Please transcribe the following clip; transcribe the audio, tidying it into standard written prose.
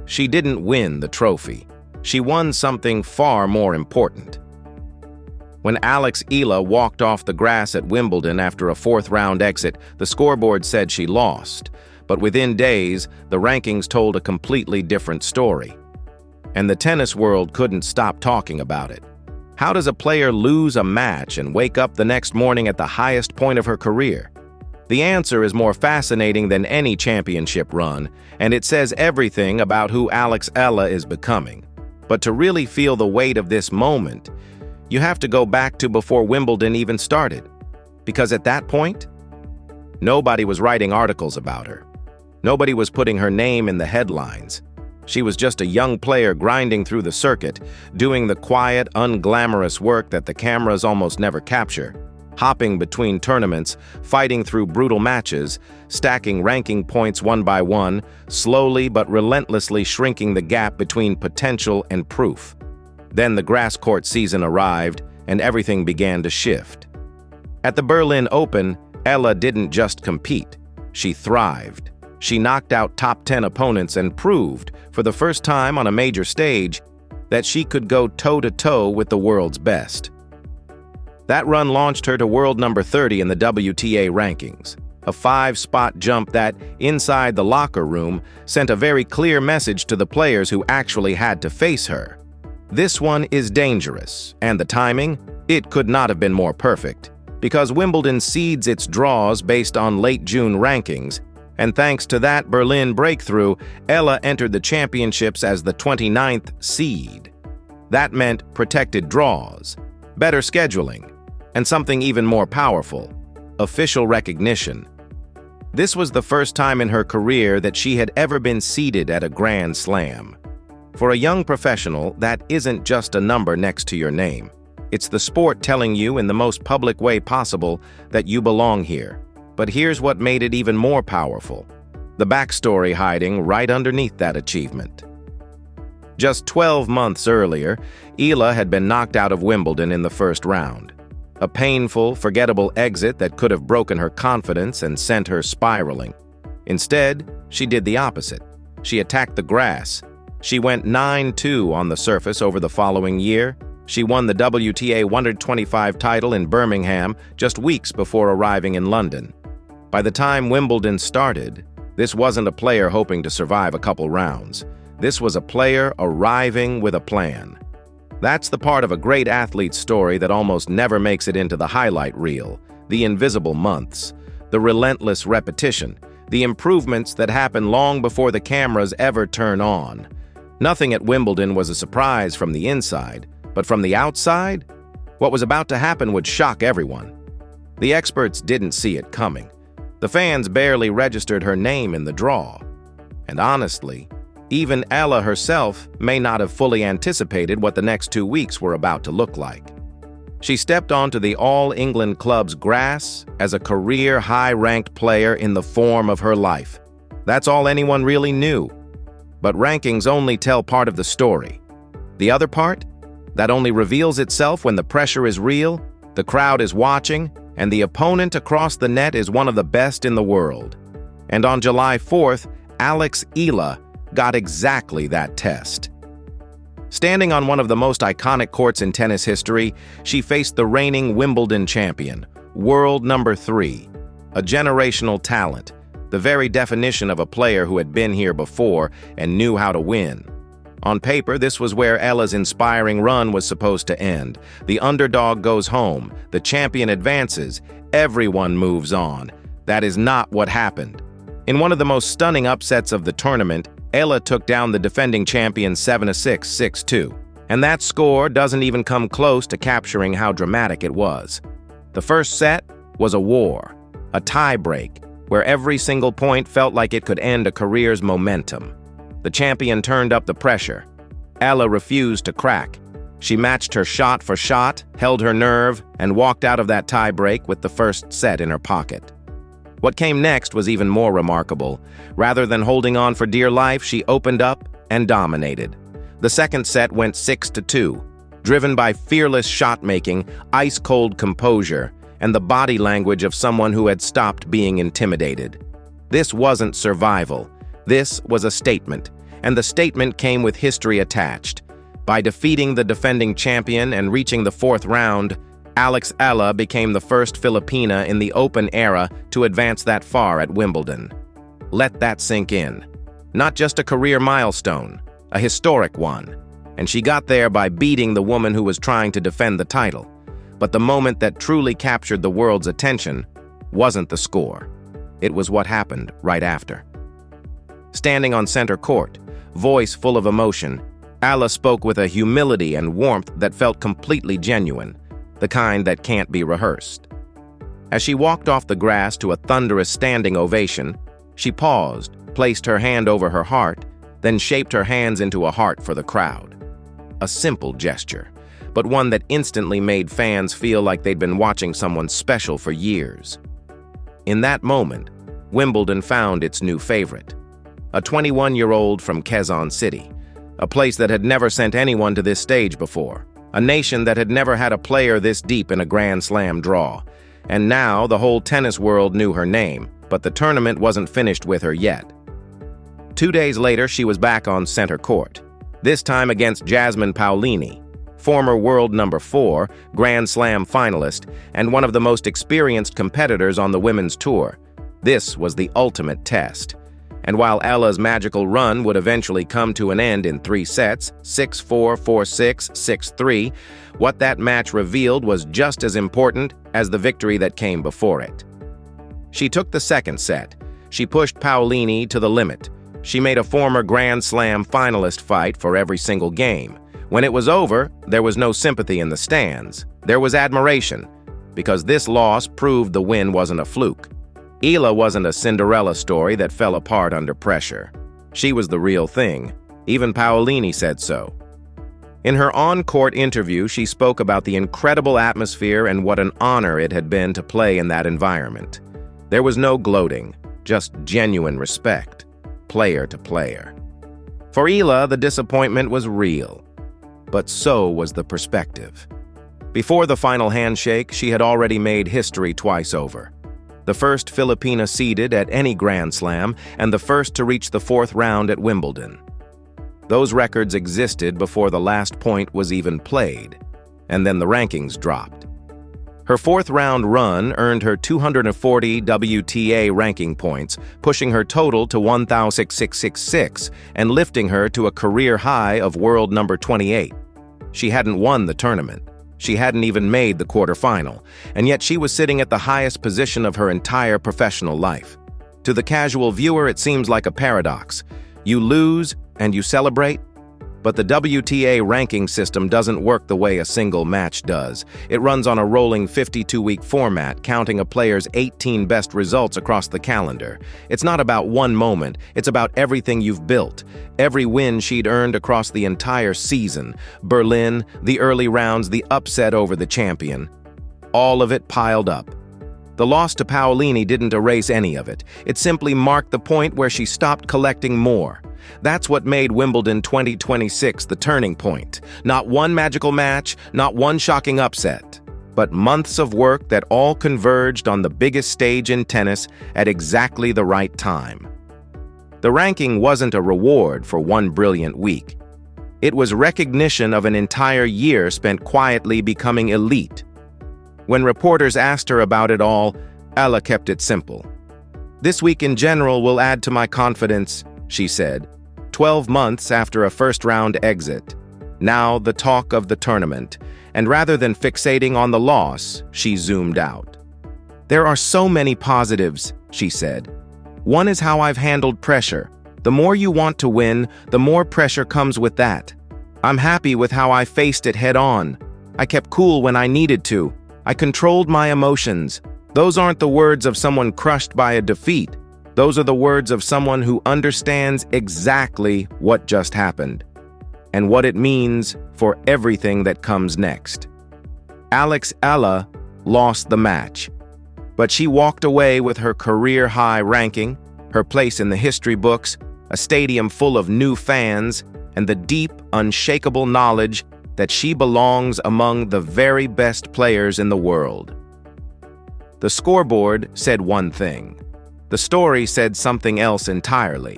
she didn't win the trophy. She won something far more important. When Alex Eala walked off the grass at Wimbledon after a fourth-round exit, the scoreboard said she lost. But within days, the rankings told a completely different story. And the tennis world couldn't stop talking about it. How does a player lose a match and wake up the next morning at the highest point of her career? The answer is more fascinating than any championship run, and it says everything about who Alex Eala is becoming. But to really feel the weight of this moment, you have to go back to before Wimbledon even started. Because at that point, nobody was writing articles about her. Nobody was putting her name in the headlines. She was just a young player grinding through the circuit, doing the quiet, unglamorous work that the cameras almost never capture, hopping between tournaments, fighting through brutal matches, stacking ranking points one by one, slowly but relentlessly shrinking the gap between potential and proof. Then the grass court season arrived, and everything began to shift. At the Berlin Open, Eala didn't just compete. She thrived. She knocked out top 10 opponents and proved, for the first time on a major stage, that she could go toe-to-toe with the world's best. That run launched her to world number 30 in the WTA rankings, a 5-spot jump that, inside the locker room, sent a very clear message to the players who actually had to face her. This one is dangerous, and the timing, it could not have been more perfect, because Wimbledon seeds its draws based on late June rankings, and thanks to that Berlin breakthrough, Eala entered the championships as the 29th seed. That meant protected draws, better scheduling, and something even more powerful, official recognition. This was the first time in her career that she had ever been seeded at a Grand Slam. For a young professional, that isn't just a number next to your name. It's the sport telling you in the most public way possible that you belong here. But here's what made it even more powerful: the backstory hiding right underneath that achievement. Just 12 months earlier, Eala had been knocked out of Wimbledon in the first round. A painful, forgettable exit that could have broken her confidence and sent her spiraling. Instead, she did the opposite. She attacked the grass. She went 9-2 on the surface over the following year. She won the WTA 125 title in Birmingham just weeks before arriving in London. By the time Wimbledon started, this wasn't a player hoping to survive a couple rounds. This was a player arriving with a plan. That's the part of a great athlete's story that almost never makes it into the highlight reel: the invisible months, the relentless repetition, the improvements that happen long before the cameras ever turn on. Nothing at Wimbledon was a surprise from the inside, but from the outside, what was about to happen would shock everyone. The experts didn't see it coming. The fans barely registered her name in the draw. And honestly, even Eala herself may not have fully anticipated what the next 2 weeks were about to look like. She stepped onto the All England Club's grass as a career high-ranked player in the form of her life. That's all anyone really knew. But rankings only tell part of the story. The other part? That only reveals itself when the pressure is real, the crowd is watching, and the opponent across the net is one of the best in the world. And on July 4th, Alex Eala got exactly that test. Standing on one of the most iconic courts in tennis history, she faced the reigning Wimbledon champion, world number 3, a generational talent, the very definition of a player who had been here before and knew how to win. On paper, this was where Eala's inspiring run was supposed to end. The underdog goes home, the champion advances, everyone moves on. That is not what happened. In one of the most stunning upsets of the tournament, Eala took down the defending champion 7-6, 6-2. And that score doesn't even come close to capturing how dramatic it was. The first set was a war, a tie-break, where every single point felt like it could end a career's momentum. The champion turned up the pressure. Eala refused to crack. She matched her shot for shot, held her nerve, and walked out of that tie-break with the first set in her pocket. What came next was even more remarkable. Rather than holding on for dear life, she opened up and dominated. The second set went 6-2, driven by fearless shot-making, ice-cold composure, and the body language of someone who had stopped being intimidated. This wasn't survival. This was a statement, and the statement came with history attached. By defeating the defending champion and reaching the fourth round, Alex Eala became the first Filipina in the Open era to advance that far at Wimbledon. Let that sink in. Not just a career milestone, a historic one. And she got there by beating the woman who was trying to defend the title. But the moment that truly captured the world's attention wasn't the score. It was what happened right after. Standing on center court, voice full of emotion, Eala spoke with a humility and warmth that felt completely genuine, the kind that can't be rehearsed. As she walked off the grass to a thunderous standing ovation, she paused, placed her hand over her heart, then shaped her hands into a heart for the crowd. A simple gesture, but one that instantly made fans feel like they'd been watching someone special for years. In that moment, Wimbledon found its new favorite, a 21-year-old from Quezon City, a place that had never sent anyone to this stage before, a nation that had never had a player this deep in a Grand Slam draw. And now the whole tennis world knew her name, but the tournament wasn't finished with her yet. 2 days later, she was back on center court, this time against Jasmine Paolini, former world number 4, Grand Slam finalist, and one of the most experienced competitors on the women's tour. This was the ultimate test. And while Eala's magical run would eventually come to an end in 3 sets, 6-4, 4-6, 6-3, what that match revealed was just as important as the victory that came before it. She took the second set. She pushed Paolini to the limit. She made a former Grand Slam finalist fight for every single game. When it was over, there was no sympathy in the stands. There was admiration, because this loss proved the win wasn't a fluke. Eala wasn't a Cinderella story that fell apart under pressure. She was the real thing. Even Paolini said so. In her on-court interview, she spoke about the incredible atmosphere and what an honor it had been to play in that environment. There was no gloating, just genuine respect, player to player. For Eala, the disappointment was real, but so was the perspective. Before the final handshake, she had already made history twice over. The first Filipina seeded at any Grand Slam, and the first to reach the fourth round at Wimbledon. Those records existed before the last point was even played, and then the rankings dropped. Her fourth-round run earned her 240 WTA ranking points, pushing her total to 1,666 and lifting her to a career high of world number 28. She hadn't won the tournament. She hadn't even made the quarterfinal, and yet she was sitting at the highest position of her entire professional life. To the casual viewer, it seems like a paradox. You lose and you celebrate, but the WTA ranking system doesn't work the way a single match does. It runs on a rolling 52-week format, counting a player's 18 best results across the calendar. It's not about one moment, it's about everything you've built. Every win she'd earned across the entire season. Berlin, the early rounds, the upset over the champion. All of it piled up. The loss to Paolini didn't erase any of it. It simply marked the point where she stopped collecting more. That's what made Wimbledon 2026 the turning point. Not one magical match, not one shocking upset, but months of work that all converged on the biggest stage in tennis at exactly the right time. The ranking wasn't a reward for one brilliant week. It was recognition of an entire year spent quietly becoming elite. When reporters asked her about it all, Eala kept it simple. "This week in general will add to my confidence," she said. 12 months after a first-round exit. Now the talk of the tournament, and rather than fixating on the loss, she zoomed out. "There are so many positives," she said. "One is how I've handled pressure. The more you want to win, the more pressure comes with that. I'm happy with how I faced it head-on. I kept cool when I needed to. I controlled my emotions. Those aren't the words of someone crushed by a defeat. Those are the words of someone who understands exactly what just happened and what it means for everything that comes next." Alex Eala lost the match, but she walked away with her career-high ranking, her place in the history books, a stadium full of new fans, and the deep, unshakable knowledge that she belongs among the very best players in the world. The scoreboard said one thing. The story said something else entirely.